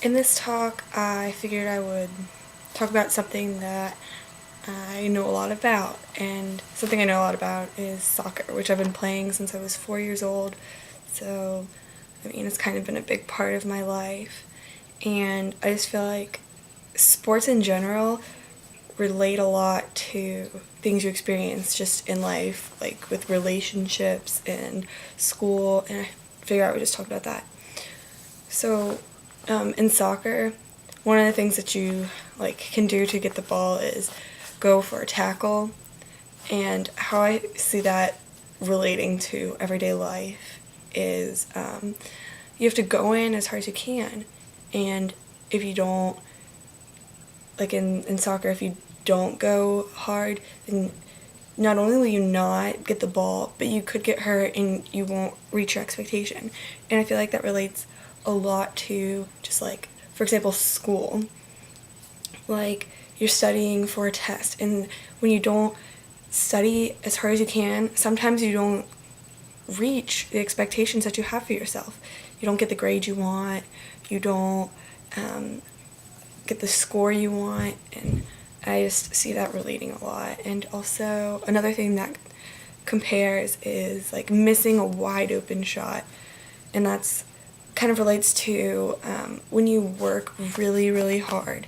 In this talk, I figured I would talk about something that I know a lot about, and something I know a lot about is soccer, which I've been playing since I was 4 years old, so it's kind of been a big part of my life, and I just feel like sports in general relate a lot to things you experience just in life, like with relationships and school, and I figure I would just talk about that. So, in soccer, one of the things that you can do to get the ball is go for a tackle, and how I see that relating to everyday life is you have to go in as hard as you can, and if you don't, in soccer, if you don't go hard, then not only will you not get the ball, but you could get hurt and you won't reach your expectation. And I feel like that relates a lot to just for example, school. Like, you're studying for a test, and when you don't study as hard as you can, sometimes you don't reach the expectations that you have for yourself. You don't get the grade you want, you don't get the score you want, and I just see that relating a lot. And also, another thing that compares is missing a wide open shot, and that's kind of relates to when you work really, really hard.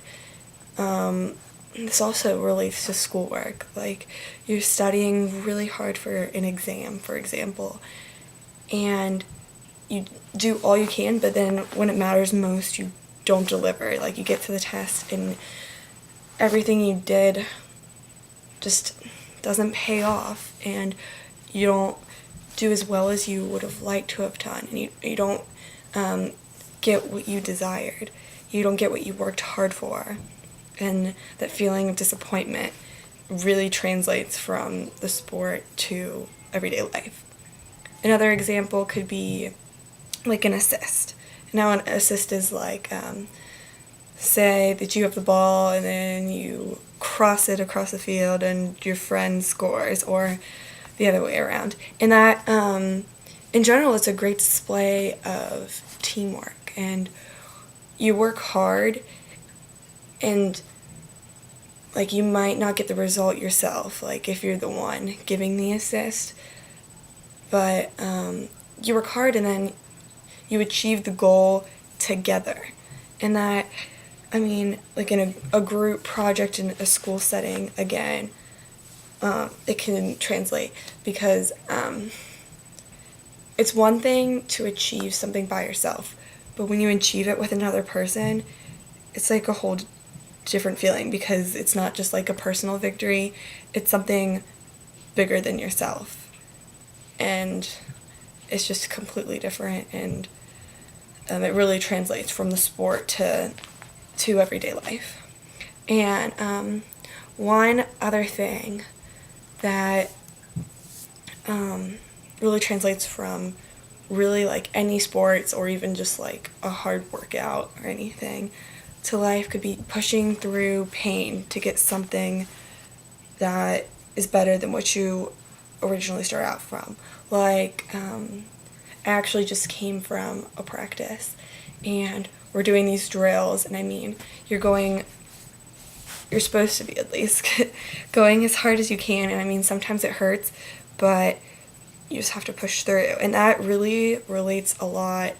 This also relates to schoolwork. Like, you're studying really hard for an exam, for example, and you do all you can, but then when it matters most, you don't deliver. Like, you get to the test and everything you did just doesn't pay off, and you don't do as well as you would have liked to have done, and you don't get what you desired. You don't get what you worked hard for, and that feeling of disappointment really translates from the sport to everyday life. Another example could be an assist. Now, an assist is say that you have the ball and then you cross it across the field and your friend scores, or the other way around. And that, in general, it's a great display of teamwork, and you work hard, and you might not get the result yourself, if you're the one giving the assist, but you work hard and then you achieve the goal together. And that, in a group project in a school setting, again, it can translate, because it's one thing to achieve something by yourself, but when you achieve it with another person, it's a whole different feeling, because it's not just a personal victory, it's something bigger than yourself, and it's just completely different, and it really translates from the sport to everyday life. And one other thing that really translates from really any sports, or even just a hard workout or anything, to life could be pushing through pain to get something that is better than what you originally started out from. I actually just came from a practice, and we're doing these drills, and you're supposed to be, at least, going as hard as you can, and sometimes it hurts, but you just have to push through. And that really relates a lot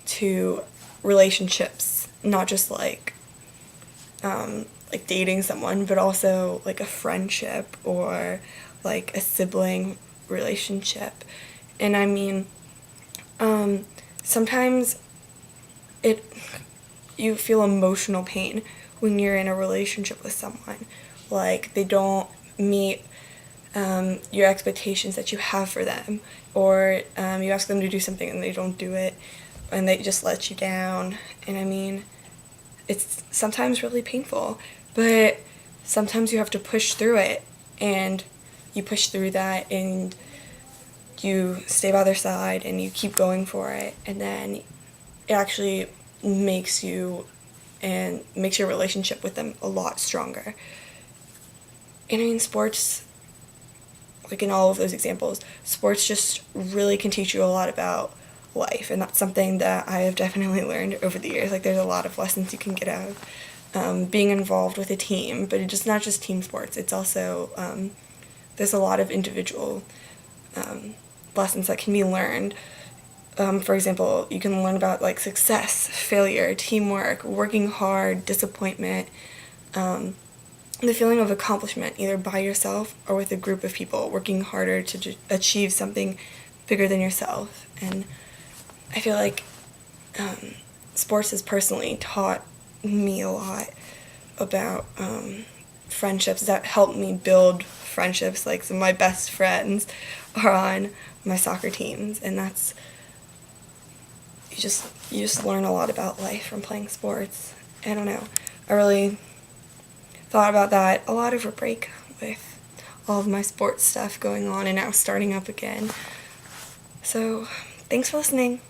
to relationships, not just dating someone, but also a friendship, or a sibling relationship. And sometimes you feel emotional pain when you're in a relationship with someone. They don't meet your expectations that you have for them, or you ask them to do something and they don't do it, and they just let you down. And it's sometimes really painful, but sometimes you have to push through it, and you push through that, and you stay by their side, and you keep going for it, and then it actually makes your relationship with them a lot stronger. And sports, in all of those examples, sports just really can teach you a lot about life, and that's something that I have definitely learned over the years. Like, there's a lot of lessons you can get out of being involved with a team, but it's just not just team sports. It's also there's a lot of individual lessons that can be learned. For example, you can learn about like success, failure, teamwork, working hard, disappointment, the feeling of accomplishment, either by yourself or with a group of people, working harder to achieve something bigger than yourself. And I feel like sports has personally taught me a lot about friendships, that helped me build friendships. Like, some of my best friends are on my soccer teams, and that's, you just learn a lot about life from playing sports. I don't know. I really thought about that a lot over break with all of my sports stuff going on and now starting up again. So, thanks for listening.